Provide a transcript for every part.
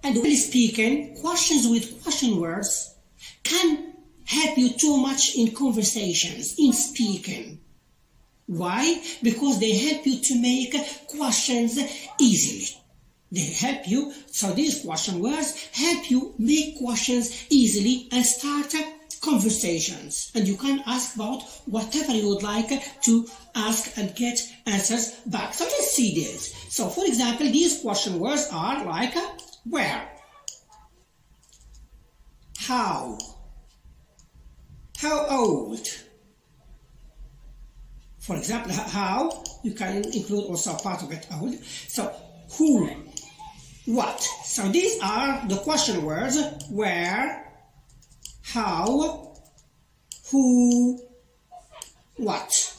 And when speaking, questions with question words can help you too much in conversations, in speaking. Why? Because they help you to make questions easily. They help you, so these question words help you make questions easily and start conversations. And you can ask about whatever you would like to ask and get answers back. So let's see this. So for example, these question words are like where, how old. For example, how, you can include also part of it, old. So who, what. So these are the question words where, how, who, what.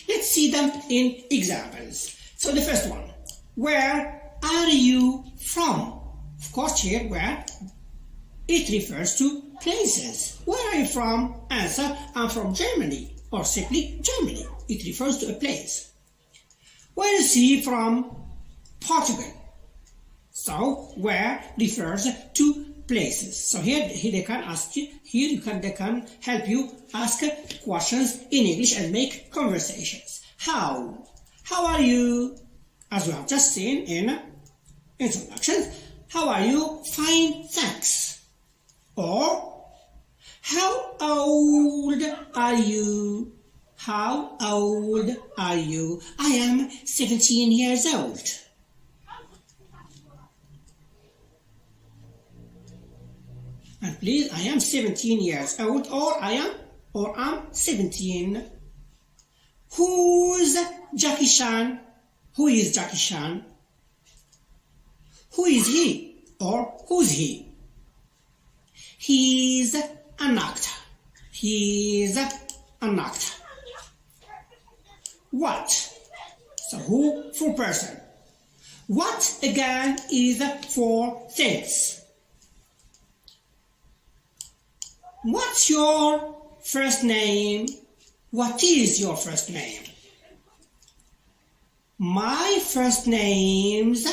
Let's see them in examples. So the first one, where are you from? Of course here, where, it refers to places. Where are you from? Answer, I'm from Germany, or simply Germany. It refers to a place. Where is he from? Portugal. So where refers to places. So here they can ask you, they can help you ask questions in English and make conversations. How are you? As we have just seen in introduction, how are you? Fine, thanks. Or how old are you? How old are you? I am 17 years old. And please, I am 17 years old, or I'm 17. Who's Jackie Chan? Who is Jackie Chan? Who is he? Or who's he? He's an actor. He's an actor. What? So who for person. What again is for things. What's your first name? What is your first name? My first name's,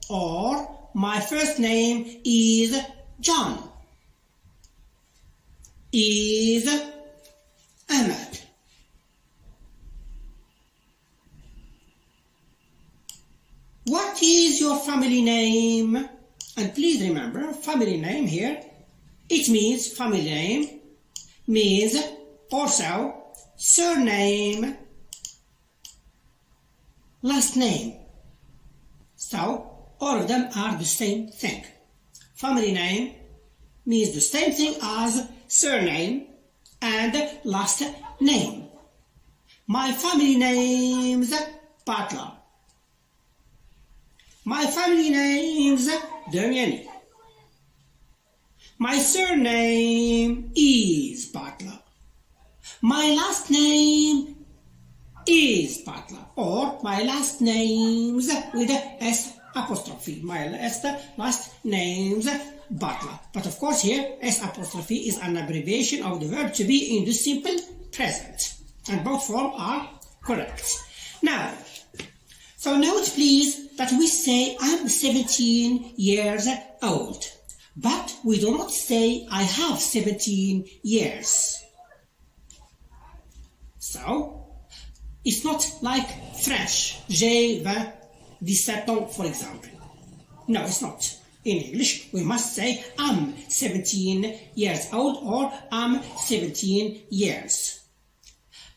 or my first name is John. Is Ahmed. What is your family name? And please remember, family name here, it means, family name means also surname, last name. So all of them are the same thing. Family name means the same thing as surname and last name. My family name's Butler. My family name's Damiani. My surname is Butler. My last name is Butler. Or my last name's with a S apostrophe. My last name's Butler. But of course here S apostrophe is an abbreviation of the verb to be in the simple present. And both forms are correct. Now, so note please that we say I'm 17 years old. But we do not say I have 17 years. So, it's not like French, j'ai 17 ans, for example. No, it's not. In English, we must say I'm 17 years old or I'm 17 years.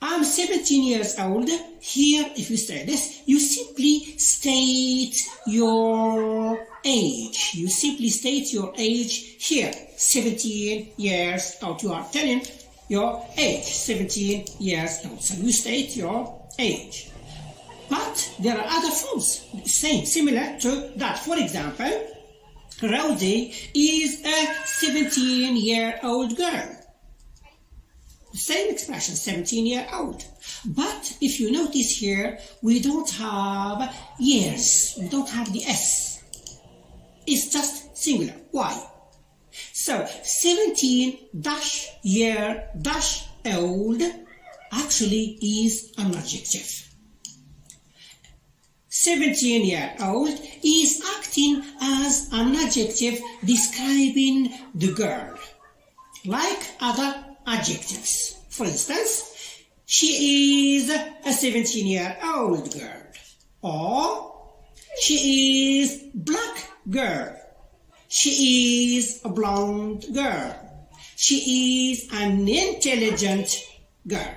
I'm 17 years old. Here, if you say this, you simply state your age. You simply state your age here. 17 years old. You are telling your age. 17 years old. So you state your age. But there are other forms, similar to that. For example, Rosie is a 17-year-old girl. Same expression, 17-year-old. But if you notice here, we don't have years. We don't have the S. It's just singular. Why? So 17-year-old actually is an adjective. 17-year-old is acting as an adjective describing the girl, like other adjectives. For instance, she is a 17-year-old girl, or she is black girl, she is a blonde girl, she is an intelligent girl,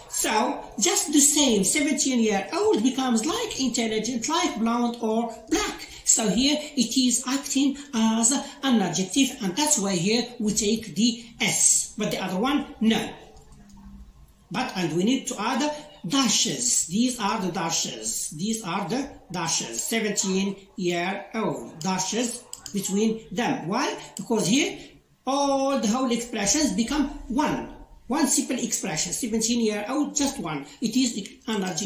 So just the same, 17-year-old becomes like intelligent, like blonde or black. So here it is acting as an adjective, and that's why here we take the S, but the other one, no. And we need to add dashes. These are the dashes. 17-year-old, dashes between them. Why? Because here all the whole expressions become one simple expression. 17-year-old, just one. It is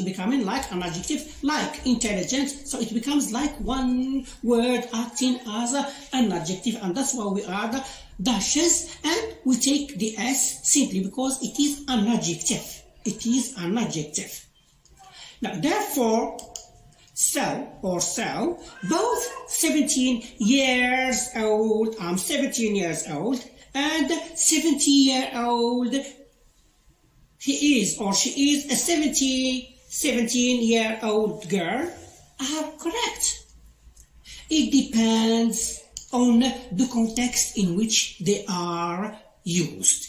becoming like an adjective, like intelligent, so it becomes like one word acting as an adjective, and that's why we add dashes, and we take the S simply because it is an adjective. Now therefore, both 17 years old, I'm 17 years old, and 70-year-old, he is or she is a 17-year-old girl, are correct. It depends on the context in which they are used.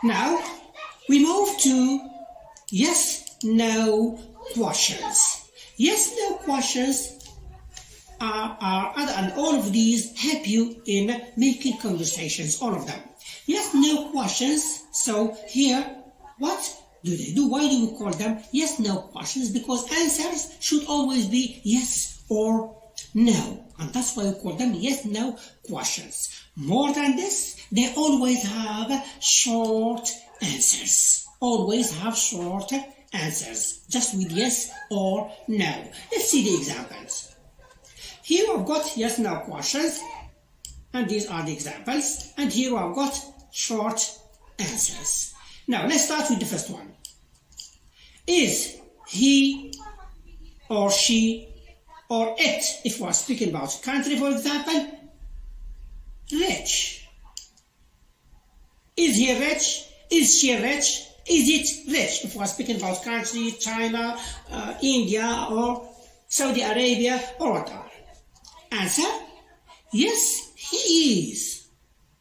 Now, we move to yes-no questions. Yes-no questions are other, and all of these help you in making conversations, all of them. Yes-no questions, so here, what do they do? Why do we call them yes-no questions? Because answers should always be yes or no, and that's why we call them yes-no questions. More than this, they always have short answers. Just with yes or no. Let's see the examples. Here I've got yes-no questions, and these are the examples, and here I've got short answers. Now let's start with the first one. Is he or she or it, if we are speaking about country, for example, rich? Is he rich? Is she rich? Is it rich? If we are speaking about country, China, India, or Saudi Arabia, or whatever. Answer: yes, he is.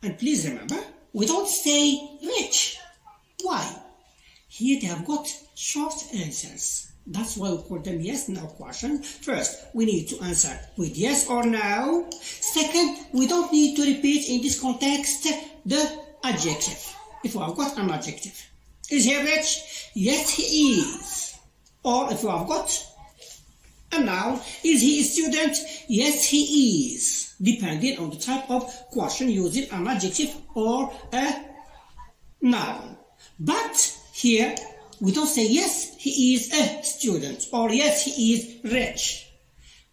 And please remember, we don't say rich. Why? Here they have got short answers. That's why we call them yes-no questions. First, we need to answer with yes or no. Second, we don't need to repeat in this context the adjective. If we have got an adjective, is he rich? Yes, he is. Or if we have got a noun, is he a student? Yes, he is. Depending on the type of question, using an adjective or a noun. But here, we don't say yes, he is a student, or yes, he is rich.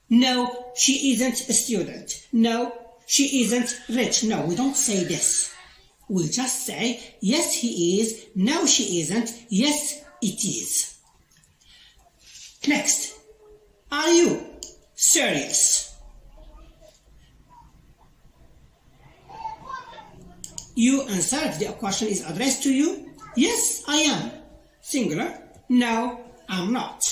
No, she isn't a student. No, she isn't rich. No, we don't say this. We just say yes, he is. No, she isn't. Yes, it is. Next, are you serious? You answer if the question is addressed to you. Yes, I am. Singular. No, I'm not.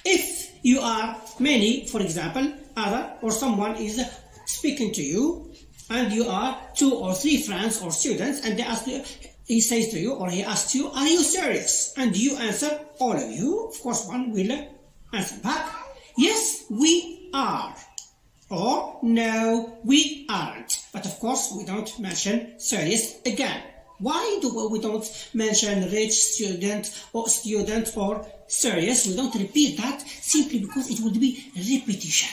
If you are many, for example, other or someone is speaking to you, and you are 2 or 3 friends or students, and they ask you, he says to you or he asks you, are you serious? And you answer, all of you, of course one will answer back, yes, we are. Or no, we aren't. But of course we don't mention serious again. Why do we don't mention rich, student or serious? We don't repeat that simply because it would be repetition.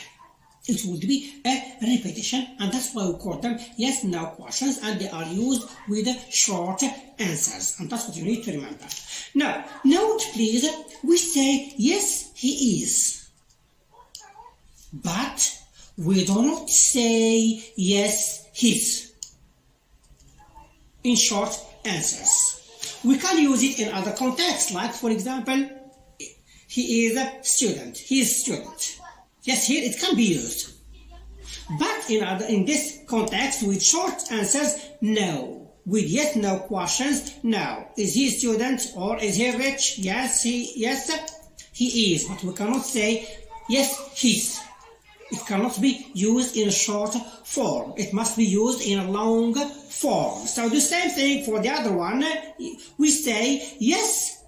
It would be a repetition, and that's why we call them yes-no questions, and they are used with short answers, and that's what you need to remember. Now, note please, we say yes, he is, but we do not say yes, his. In short, answers. We can use it in other contexts, like for example, he is a student. He is student. Yes, here it can be used. But in this context, with short answers, no. With yes, no questions, no. Is he a student or is he rich? Yes, he is. But we cannot say yes, he's. It cannot be used in a short form. It must be used in a long form. So the same thing for the other one. We say yes,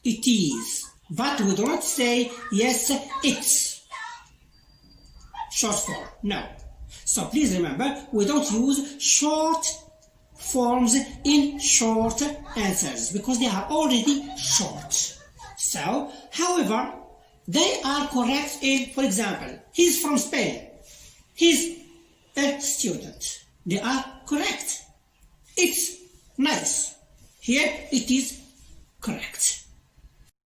it is. But we do not say yes, it's. Short form, no. So please remember, we don't use short forms in short answers because they are already short. So, however, they are correct in, for example, he's from Spain. He's a student. They are correct. It's nice. Here it is correct.